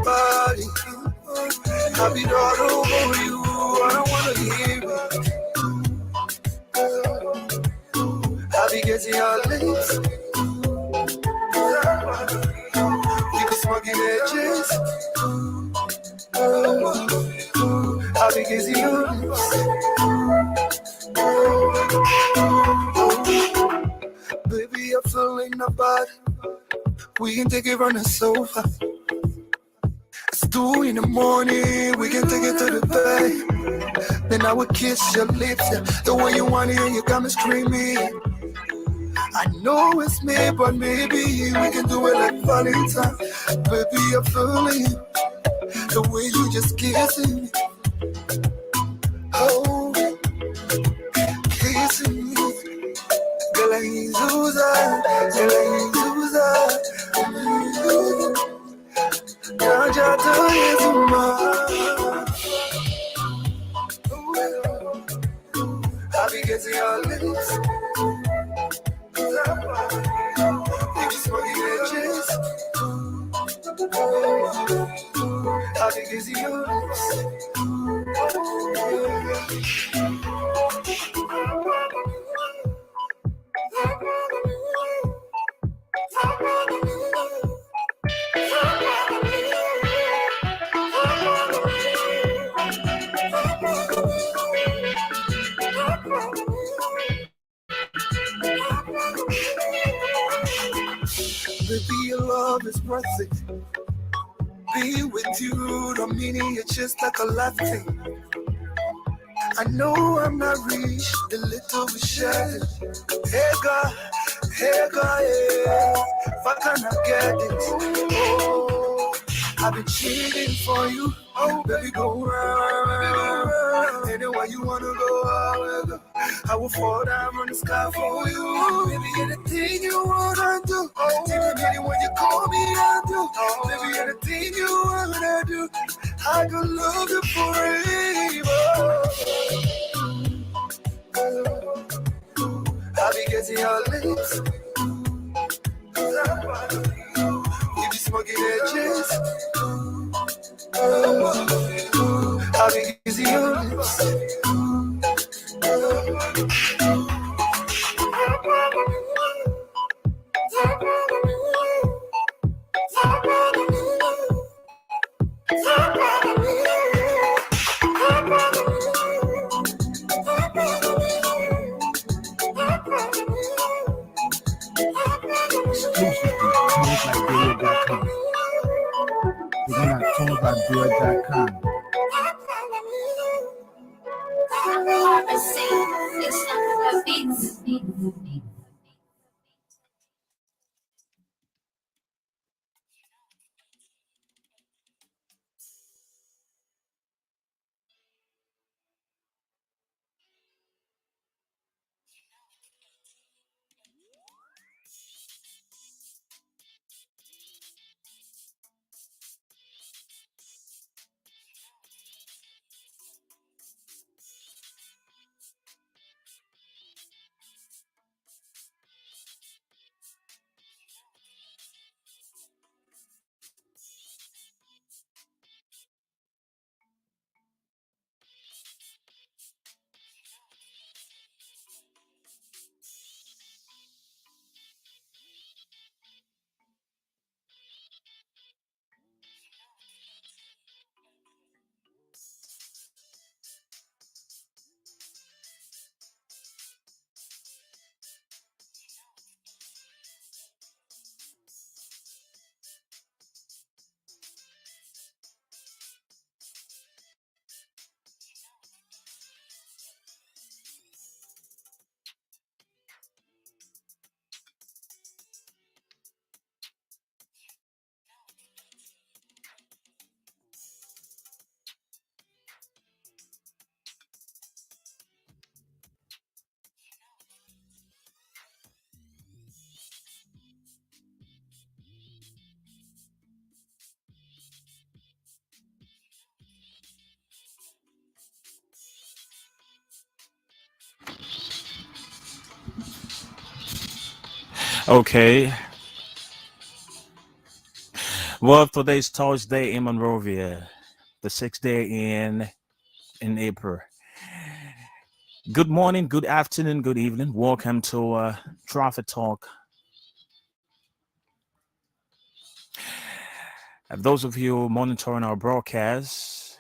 body. I'll be all over you. I don't wanna hear it. I'll be getting your lips. We be smoking edges. I'll be getting your lips. Baby, I'm feeling the body. We can take it on the sofa. It's 2 in the morning. We can take it to the bed. Then I would kiss your lips, yeah. The way you want it, you got me screaming. I know it's me, but maybe we can do it like Valentine. Baby, I'm feeling you. The way you just kissing me. Oh, kissing me. Girl, I ain't Zuza. Girl, I ain't Zuza. Now, just do it so much. I'll be getting your lips. You be smoking edges. I'll be getting your lips. Baby, your love is worth it. Be with you, don't mean it just like a life thing. I know I'm not rich, the little we share. Hey God, yeah. If I cannot get it, oh, I've been cheating for you. Oh, baby, go round. Anywhere you wanna go, I will go. I will fall down from the sky for you. Baby, anything you wanna do. Even when you call me, I do. Baby, anything you wanna do. I could love you forever. I'll be getting your lips. We be smoking edges. I'll be getting your lips. TonesByBeard.com. Again at TonesByBeard.com. Okay. Well, today's Thursday in Monrovia, the sixth day in April. Good morning, good afternoon, good evening. Welcome to Traffic Talk. Those of you monitoring our broadcast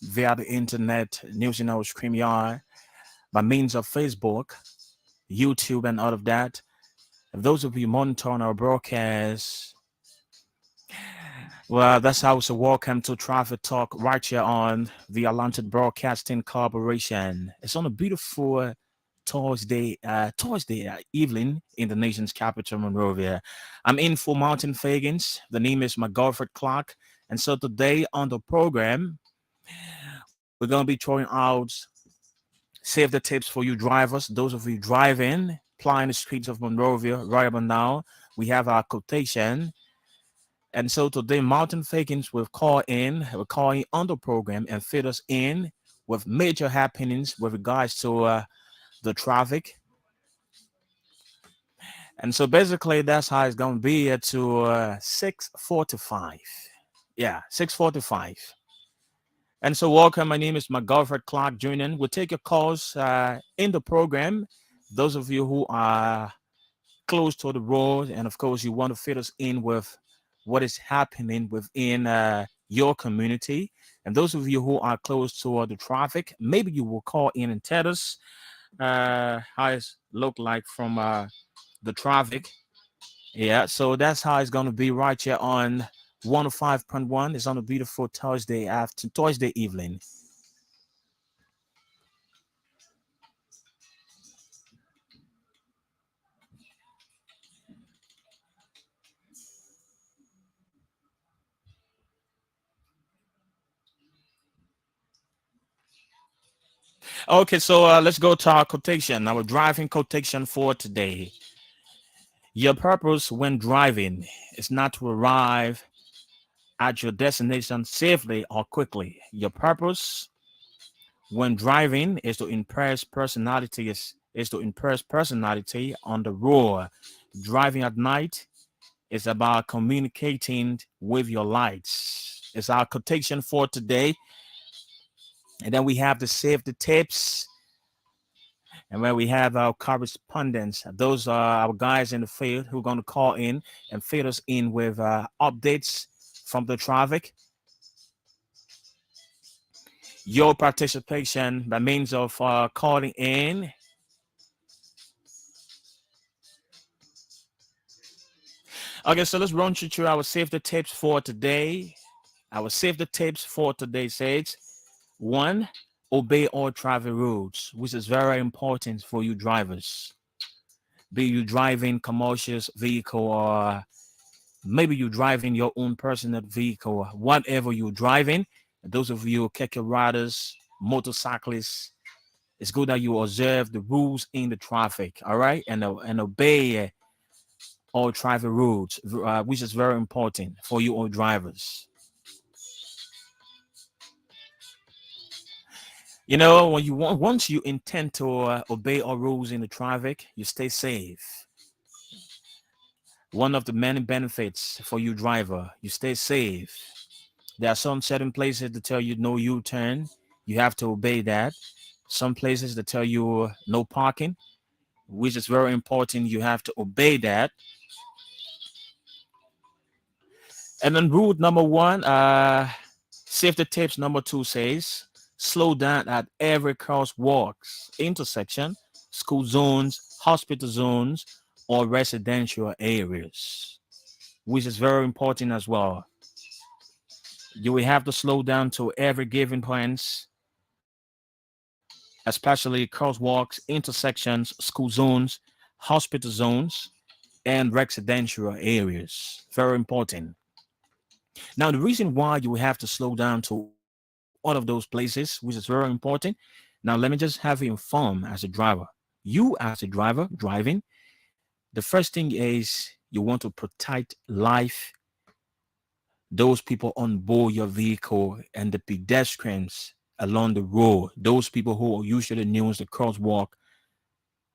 via the internet, news in our StreamYard, by means of Facebook, YouTube, and all of that. Those of you monitoring our broadcast, well, that's how it's a welcome to Traffic Talk right here on the Atlantic Broadcasting Corporation. It's on a beautiful Thursday evening in the nation's capital, Monrovia. I'm in for Mountain Fagans. The name is McGodfred Clarke. And so today on the program, we're going to be throwing out save the tips for you drivers, those of you driving, plying the streets of Monrovia right about now. We have our quotation. And so today, Mountain Fakins will call in on the program and fit us in with major happenings with regards to the traffic. And so basically, that's how it's going to be at to 6:45. Yeah, 6:45. And so welcome. My name is McGodfred Clarke Jr. We'll take your calls in the program. Those of you who are close to the road, and of course, you want to fit us in with what is happening within your community. And those of you who are close to the traffic, maybe you will call in and tell us how it look like from the traffic. Yeah, so that's how it's going to be right here on 105.1. It's on a beautiful Thursday evening. Okay, so let's go to our quotation. Our driving quotation for today. Your purpose when driving is not to arrive at your destination safely or quickly. Your purpose when driving is to impress personality is to impress personality on the road. Driving at night is about communicating with your lights. It's our quotation for today. And then we have the safety tips. And where we have our correspondents, those are our guys in the field who are going to call in and fill us in with updates from the traffic. Your participation by means of calling in. Okay, so let's run you through our safety tips for today. Our safety tips for today says one, obey all traffic rules, which is very important for you drivers. Be you driving commercial vehicle or maybe you driving your own personal vehicle, or whatever you're driving. Those of you keke riders, motorcyclists, it's good that you observe the rules in the traffic, all right, and obey all traffic rules, which is very important for you all drivers. You know, when you want, once you intend to obey all rules in the traffic, you stay safe. One of the many benefits for you driver, you stay safe. There are some certain places that tell you no U-turn. You have to obey that. Some places that tell you no parking, which is very important. You have to obey that. And then rule number one, safety tips number two says, slow down at every crosswalks, intersection, school zones, hospital zones, or residential areas, which is very important as well. You will have to slow down to every given points, especially crosswalks, intersections, school zones, hospital zones, and residential areas. Very important. Now, the reason why you have to slow down to all of those places, which is very important. Now, let me just have you informed as a driver. You, as a driver driving, the first thing is you want to protect life, those people on board your vehicle, and the pedestrians along the road, those people who usually use the crosswalk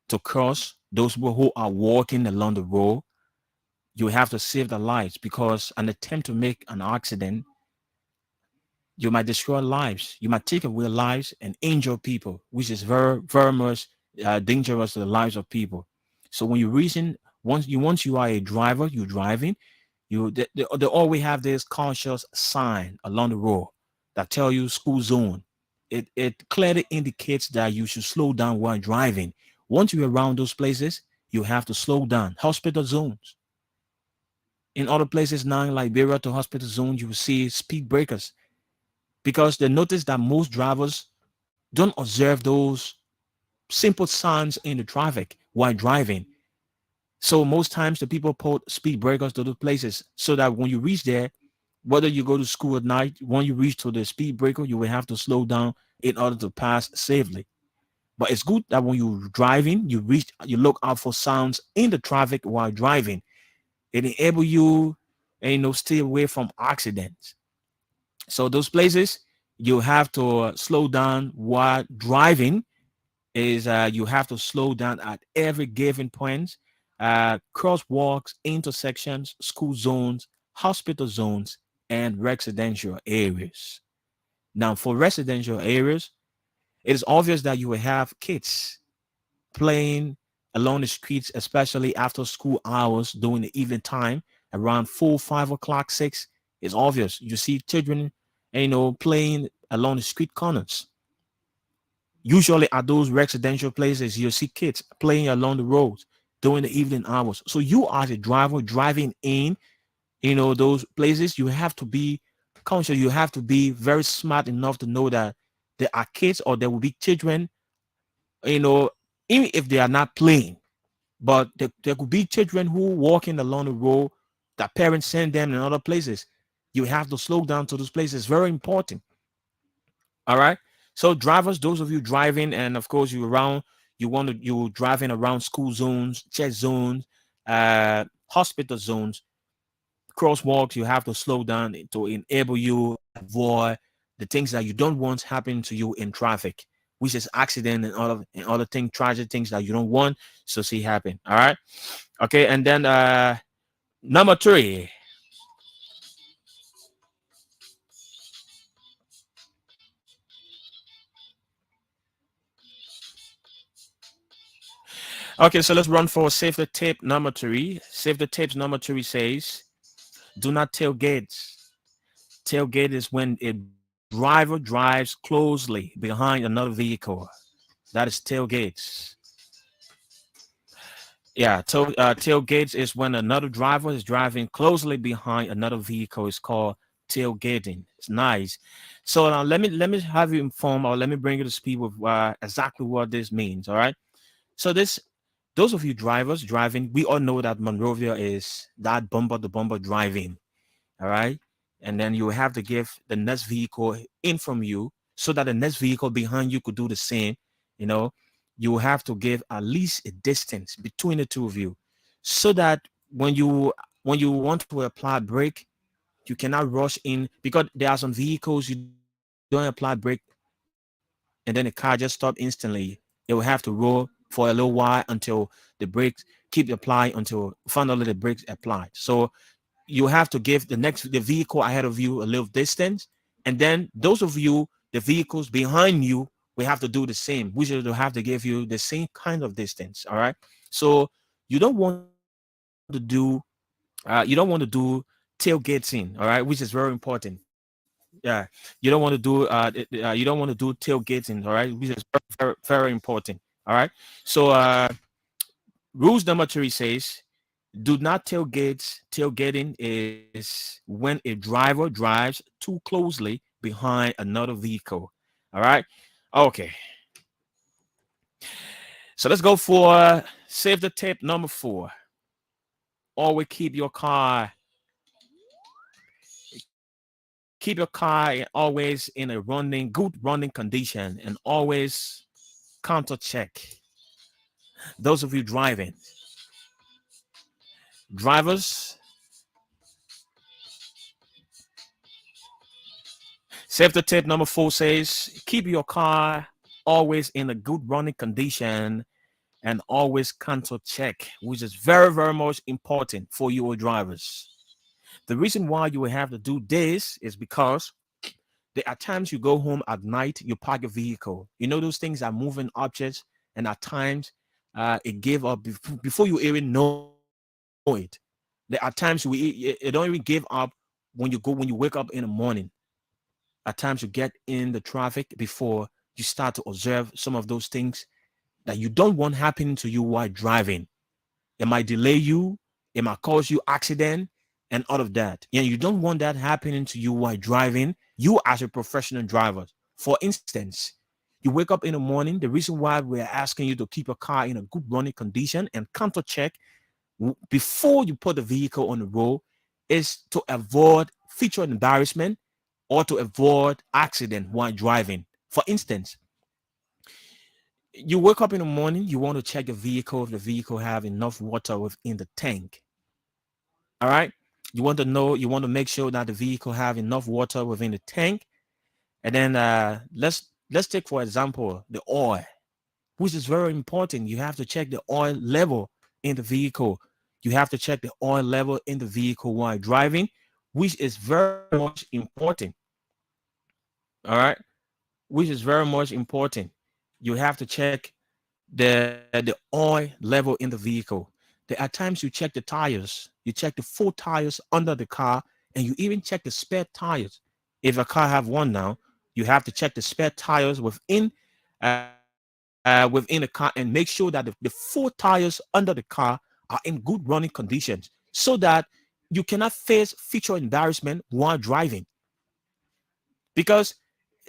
to cross, those people who are walking along the road. You have to save their lives, because an attempt to make an accident, you might destroy lives. You might take away lives and injure people, which is very, very much dangerous to the lives of people. So when you reason, once you are a driver, you're driving, they always have this conscious sign along the road that tell you school zone. It clearly indicates that you should slow down while driving. Once you're around those places, you have to slow down. Hospital zones. In other places now, in Liberia to hospital zones, you will see speed breakers, because they notice that most drivers don't observe those simple signs in the traffic while driving. So most times the people put speed breakers to those places so that when you reach there, whether you go to school at night, when you reach to the speed breaker, you will have to slow down in order to pass safely. But it's good that when you're driving, you look out for sounds in the traffic while driving. It enable you, stay away from accidents. So those places you have to slow down while driving is you have to slow down at every given point, crosswalks, intersections, school zones, hospital zones, and residential areas. Now, for residential areas, it is obvious that you will have kids playing along the streets, especially after school hours during the evening time, around 4, 5 o'clock, 6. It's obvious. You see children, playing along the street corners. Usually at those residential places, you see kids playing along the roads during the evening hours. So you as a driver driving in, those places, you have to be conscious. You have to be very smart enough to know that there are kids or there will be children, you know, even if they are not playing, but there could be children who walking along the road that parents send them in other places. You have to slow down to those places. Very important. All right. So drivers, those of you driving, and of course you driving around school zones, church zones, hospital zones, crosswalks, you have to slow down to enable you avoid the things that you don't want happen to you in traffic, which is accident and other things, tragic things that you don't want to see happen. All right. Okay. And then number 3. Okay, so let's run for safety tip number 3. Safety tips number 3 says, do not tailgate. Tailgate is when a driver drives closely behind another vehicle. That is tailgates. Yeah, tailgates is when another driver is driving closely behind another vehicle. It's called tailgating. It's nice. So now let me have you inform, or let me bring you to speed with exactly what this means. All right. So those of you drivers driving, we all know that Monrovia is that bumper to bumper driving. All right. And then you have to give the next vehicle in from you so that the next vehicle behind you could do the same. You know, you have to give at least a distance between the two of you so that when you want to apply brake, you cannot rush in, because there are some vehicles you don't apply brake and then the car just stop instantly. It will have to roll for a little while until the brakes keep applying until finally the brakes applied. So you have to give the vehicle ahead of you a little distance, and then those of you, the vehicles behind you, we have to do the same. We should have to give you the same kind of distance. All right. So you don't want to do tailgating. All right, which is very important. Yeah, you don't want to do you don't want to do tailgating. All right, which is very, very, very important. All right. So rules number 3 says, do not tailgate. Tailgating is when a driver drives too closely behind another vehicle. All right. Okay. So let's go for safety tip number 4. Always keep your car always in a good running condition, and always counter check. Those of you drivers, safety tip number 4 says, keep your car always in a good running condition, and always counter check, which is very, very much important for you drivers. The reason why you will have to do this is because there are times you go home at night, you park your vehicle. You know, those things are moving objects, and at times it gave up before you even know it. There are times it don't even give up when you wake up in the morning. At times you get in the traffic before you start to observe some of those things that you don't want happening to you while driving. It might delay you, it might cause you accident and all of that. And you don't want that happening to you while driving, you as a professional driver. For instance, you wake up in the morning, the reason why we're asking you to keep your car in a good running condition and counter check before you put the vehicle on the road is to avoid future embarrassment or to avoid accident while driving. For instance, you wake up in the morning, you want to check your vehicle if the vehicle have enough water within the tank. All right. You want to make sure that the vehicle have enough water within the tank. And then let's take for example the oil, which is very important. You have to check the oil level in the vehicle. You have to check the oil level in the vehicle while driving, which is very much important. All right, which is very much important. You have to check the oil level in the vehicle. There are times you check the tires, you check the full tires under the car, and you even check the spare tires. If a car have one now, you have to check the spare tires within the car and make sure that the full tires under the car are in good running conditions, so that you cannot face future embarrassment while driving. Because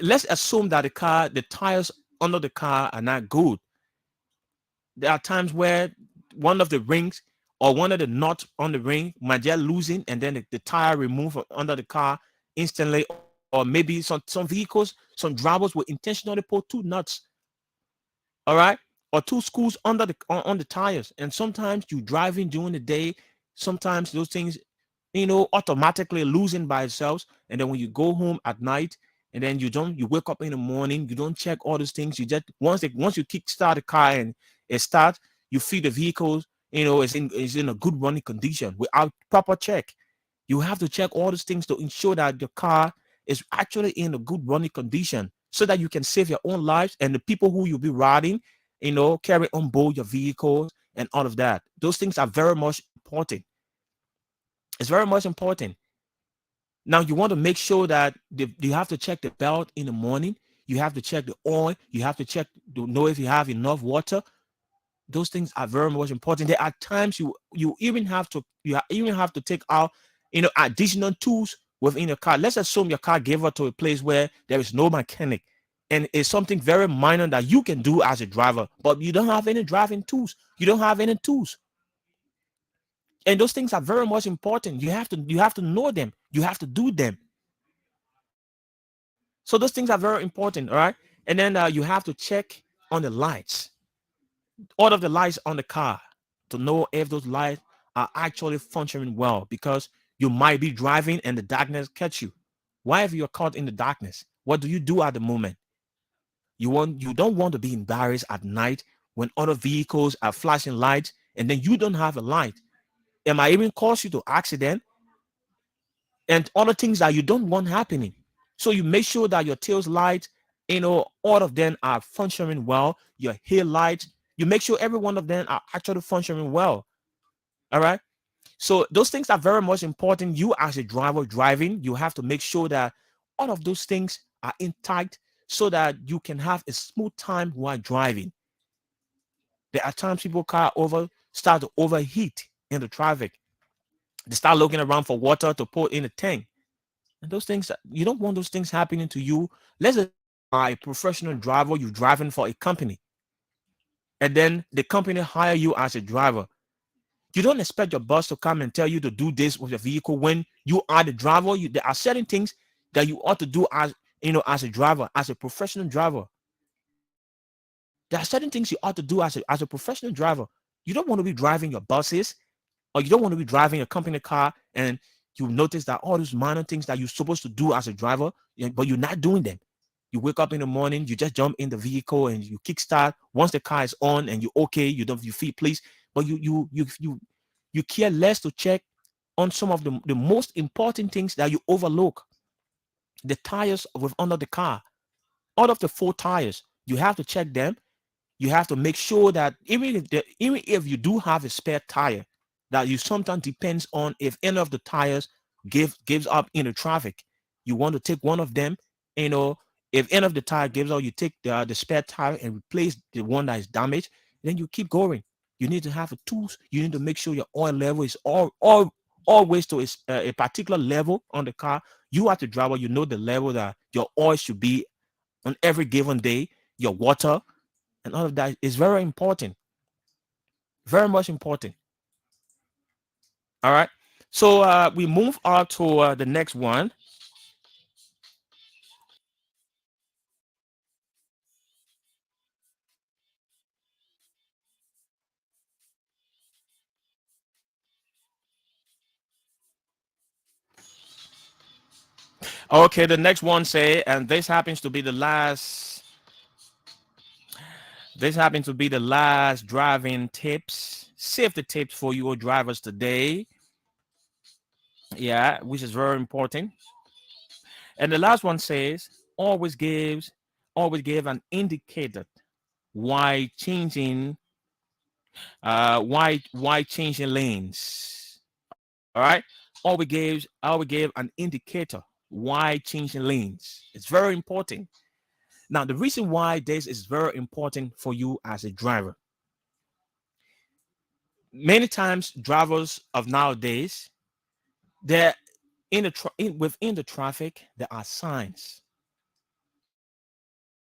let's assume that the tires under the car are not good. There are times where one of the rings or one of the nuts on the ring might just loosen, and then the tire remove under the car instantly. Or maybe some vehicles, some drivers will intentionally put two nuts, all right, or two screws under on the tires. And sometimes you driving during the day, sometimes those things, automatically losing by itself. And then when you go home at night, and then you wake up in the morning, you don't check all those things. You just once you kick start the car and it starts, you feel the vehicle, is in a good running condition without proper check. You have to check all those things to ensure that the car is actually in a good running condition, so that you can save your own lives and the people who you'll be riding, carry on board your vehicles and all of that. Those things are very much important. It's very much important. Now you want to make sure that you have to check the belt in the morning. You have to check the oil. You have to check to know if you have enough water. Those things are very much important. There are times you even have to take out additional tools within your car. Let's assume your car gave up to a place where there is no mechanic, and it's something very minor that you can do as a driver, but you don't have any driving tools. You don't have any tools. And those things are very much important. You have to know them. You have to do them. So those things are very important, all right? And then you have to check on the lights, all of the lights on the car, to know if those lights are actually functioning well, because you might be driving and the darkness catch you. Why if you're caught in the darkness? What do you do at the moment? You don't want to be embarrassed at night when other vehicles are flashing lights and then you don't have a light. It might even cause you to accident and other things that you don't want happening. So you make sure that your tails lights, all of them are functioning well. Your head lights, you make sure every one of them are actually functioning well. All right. So those things are very much important. You as a driver driving, you have to make sure that all of those things are intact, so that you can have a smooth time while driving. There are times people car over start to overheat in the traffic. They start looking around for water to put in the tank. And those things, you don't want those things happening to you. Let's assume you are a professional driver, you're driving for a company, and then the company hire you as a driver. You don't expect your boss to come and tell you to do this with your vehicle when you are the driver. There are certain things that you ought to do as a driver, as a professional driver. There are certain things you ought to do as a professional driver. You don't want to be driving your buses, or you don't want to be driving a company car, and you notice that all those minor things that you're supposed to do as a driver, but you're not doing them. You wake up in the morning, you just jump in the vehicle and you kickstart. Once the car is on and you okay, you feel pleased, but you care less to check on some of the most important things that you overlook. The tires with under the car, out of the four tires, you have to check them. You have to make sure that even if you do have a spare tire, that you sometimes depends on if any of the tires gives up in the traffic. You want to take one of them, you know, if any of the tire gives out, you take the spare tire and replace the one that is damaged. Then you keep going. You need to have a tools. You need to make sure your oil level is all always to a particular level on the car. You as the driver, you know the level that your oil should be on every given day. Your water and all of that is very important, very much important. All right. So we move on to the next one. Okay, the next one say, and this happens to be the last. This happens to be the last driving tips, safety tips for you drivers today. Yeah, which is very important. And the last one says, always gives, always give an indicator why changing, why changing lanes. All right. I will give an indicator why changing lanes. It's very important. Now, the reason why this is very important for you as a driver. Many times, drivers of nowadays, they're within the traffic. There are signs.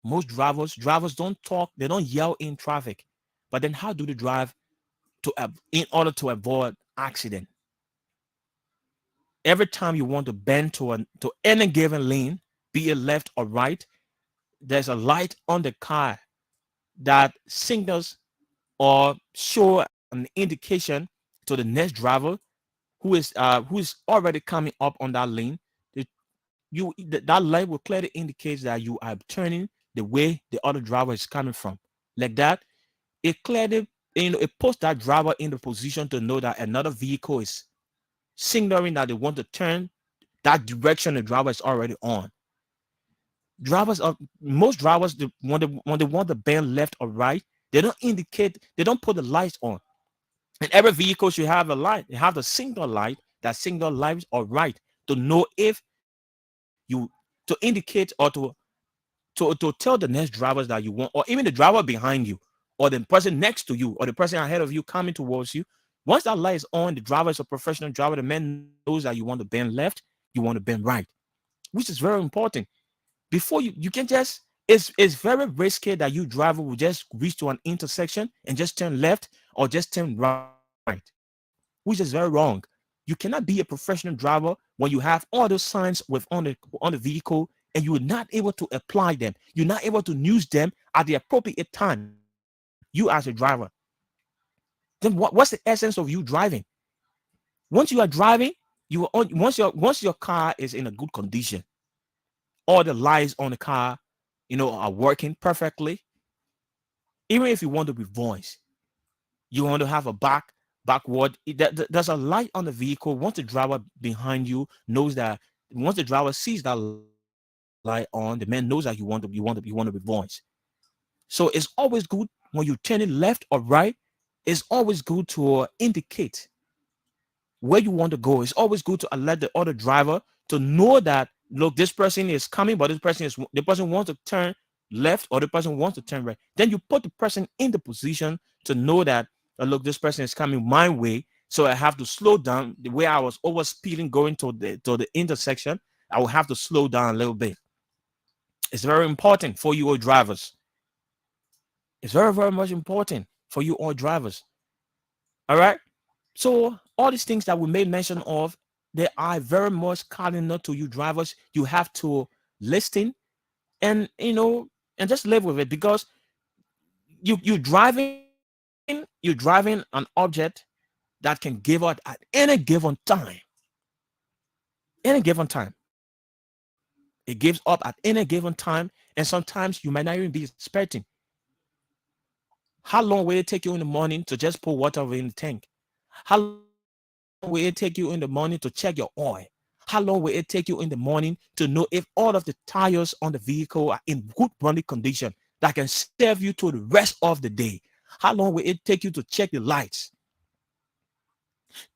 Most drivers don't talk. They don't yell in traffic. But then, how do they drive in order to avoid accident? Every time you want to bend to any given lane, be it left or right, there's a light on the car that signals or show an indication to the next driver who is already coming up on that lane. That light will clearly indicate that you are turning the way the other driver is coming from. Like that, it clearly it puts that driver in the position to know that another vehicle is signaling that they want to turn that direction the driver is already on. Most drivers, when they want to bend left or right, they don't put the lights on. And every vehicle should have a light. They have the signal light, that signal lights are right to know if you to indicate or to tell the next drivers that you want, or even the driver behind you, or the person next to you, or the person ahead of you coming towards you. Once that light is on, the driver is a professional driver. The man knows that you want to bend left, you want to bend right, which is very important. Before you can just it's very risky that you driver will just reach to an intersection and just turn left or just turn right, which is very wrong. You cannot be a professional driver when you have all those signs on the vehicle and you are not able to apply them. You're not able to use them at the appropriate time. You as a driver, then what's the essence of you driving? Once you are driving, you are on, once your car is in a good condition, all the lights on the car, are working perfectly. Even if you want to reverse, you want to have a backward. There's a light on the vehicle. Once the driver behind you knows that, once the driver sees that light on, the man knows that you want to reverse. So it's always good when you turn it left or right. It's always good to indicate where you want to go. It's always good to alert the other driver to know that, look, this person is coming, but the person wants to turn left or the person wants to turn right. Then you put the person in the position to know that, look, this person is coming my way, so I have to slow down. The way I was over speeding going to the intersection, I will have to slow down a little bit. It's very important for you all drivers. It's very, very much important for you all drivers. All right. So all these things that we made mention of, they are very much cardinal to you drivers. You have to listen and and just live with it, because you're driving an object that can give out at any given time. Any given time. It gives up at any given time, and sometimes you might not even be expecting. How long will it take you in the morning to just pour water in the tank? How long will it take you in the morning to check your oil? How long will it take you in the morning to know if all of the tires on the vehicle are in good running condition that can serve you to the rest of the day? How long will it take you to check the lights?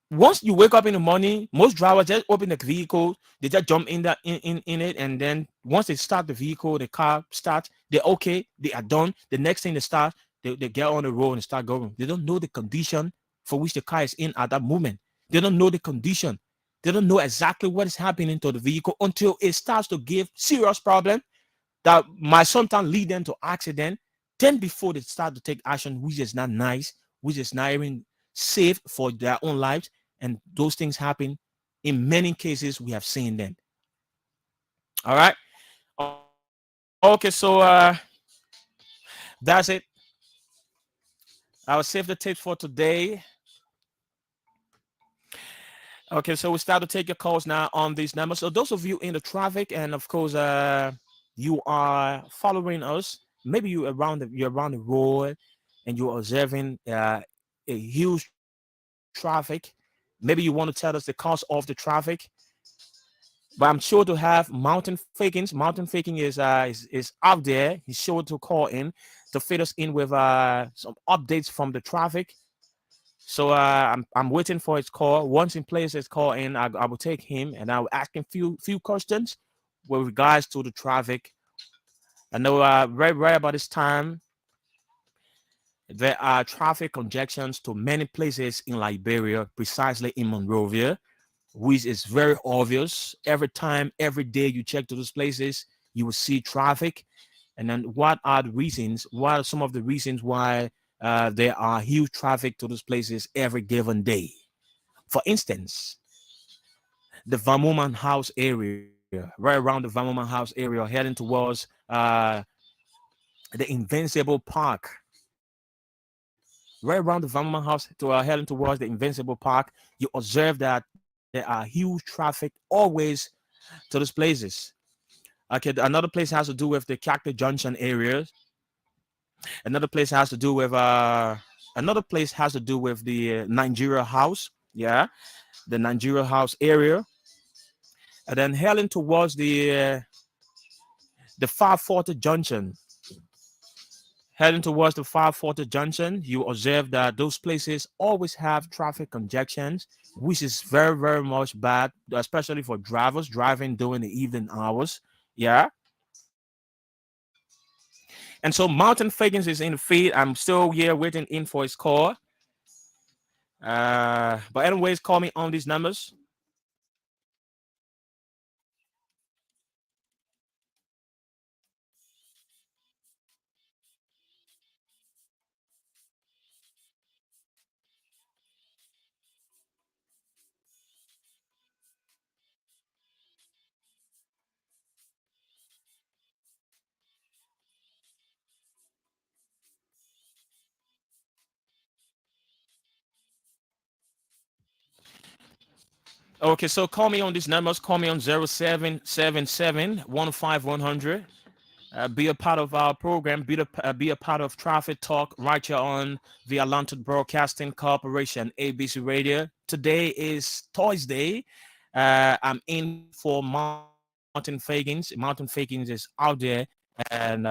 Once you wake up in the morning, most drivers just open the vehicle, they just jump in that in it, and then once they start the vehicle, the car starts, they're okay, they are done. The next thing they start, they get on the road and start going. They don't know the condition for which the car is in at that moment. They don't know the condition. They don't know exactly what is happening to the vehicle until it starts to give serious problem that might sometimes lead them to accident. Then before they start to take action, which is not nice, which is not even safe for their own lives, and those things happen. In many cases, we have seen them. All right. Okay, so that's it. I'll save the tips for today. Okay, so we start to take your calls now on these numbers. So those of you in the traffic, and of course, you are following us. Maybe you're around the road, and you're observing a huge traffic. Maybe you want to tell us the cause of the traffic. But I'm sure to have Mountain Fakings. Mountain Faking is out there. He's sure to call in to fit us in with some updates from the traffic. So I'm waiting for his call. Once he plays his call in, I will take him and I will ask him few questions with regards to the traffic. I know right about this time there are traffic congestions to many places in Liberia, precisely in Monrovia, which is very obvious. Every time, every day you check to those places, you will see traffic. And then what are the reasons? What are some of the reasons why there are huge traffic to those places every given day? For instance, the Vamuman House area, right around the Vamuman House area, heading towards the Invincible Park, right around the Vamuman House, heading towards the Invincible Park, you observe that there are huge traffic always to those places. Okay, another place has to do with the Cactus Junction areas. Another place has to do with the Nigeria House. Yeah, the Nigeria House area, and then heading towards the 540 Junction. Heading towards the 540 Junction, you observe that those places always have traffic congestions, which is very, very much bad, especially for drivers driving during the evening hours. Yeah. And so Mountain Fagans is in the feed. I'm still here waiting in for his call. But anyways, call me on these numbers. Okay, so call me on these numbers. Call me on 0777 be a part of our program. Be a part of Traffic Talk right here on the Atlantic Broadcasting Corporation, ABC Radio. Today is Thursday. I'm in for Mountain Fagins. Mountain Fagins is out there. And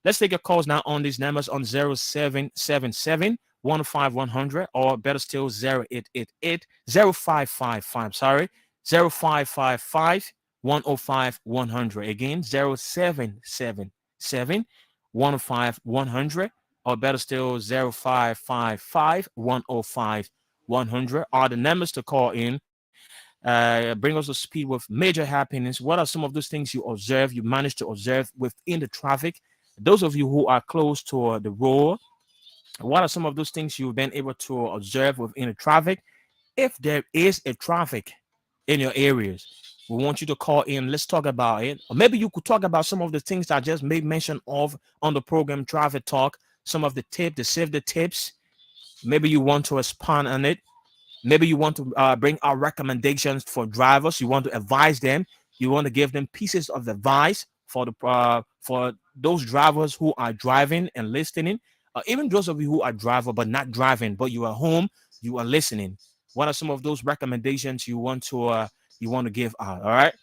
let's take your calls now on these numbers on 0777 or better still 0888 0555. Sorry, 0555 105 100. Again, 0777 105 100, or better still 0555 105 100 are the numbers to call in. Bring us to speed with major happenings. What are some of those things you observe, you manage to observe within the traffic? Those of you who are close to the road, what are some of those things you've been able to observe within the traffic? If there is a traffic in your areas, we want you to call in. Let's talk about it. Or maybe you could talk about some of the things that I just made mention of on the program Traffic Talk, some of the tips, the safety tips. Maybe you want to expand on it. Maybe you want to bring our recommendations for drivers. You want to advise them You want to give them pieces of advice for those drivers who are driving and listening, even those of you who are driver but not driving, but you are home, you are listening. What are some of those recommendations you want to give out? All right.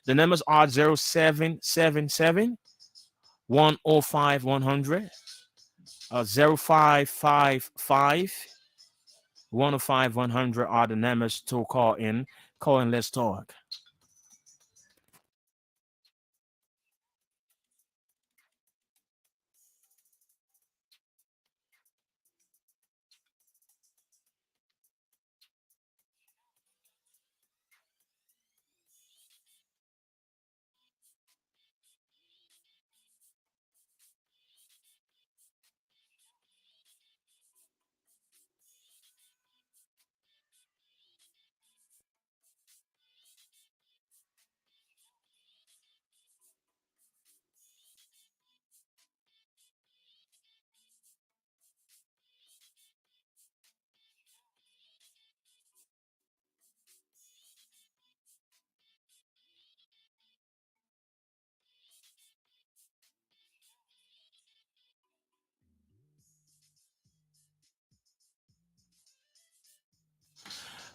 The numbers are 0777 105 100, 0555 105 100 are the numbers to call in. Call and let's talk.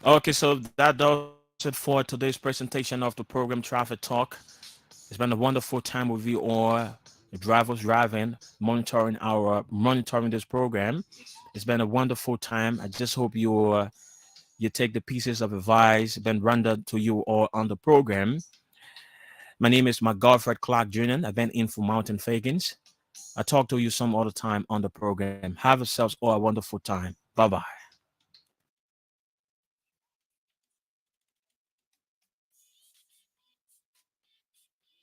Okay, so that does it for today's presentation of the program Traffic Talk. It's been a wonderful time with you all, the drivers driving, monitoring this program. It's been a wonderful time. I just hope you take the pieces of advice been rendered to you all on the program. My name is McGodfred Clarke Jr. I've been in for Mountain Fagans. I talk to you some other time on the program. Have yourselves all a wonderful time. Bye bye.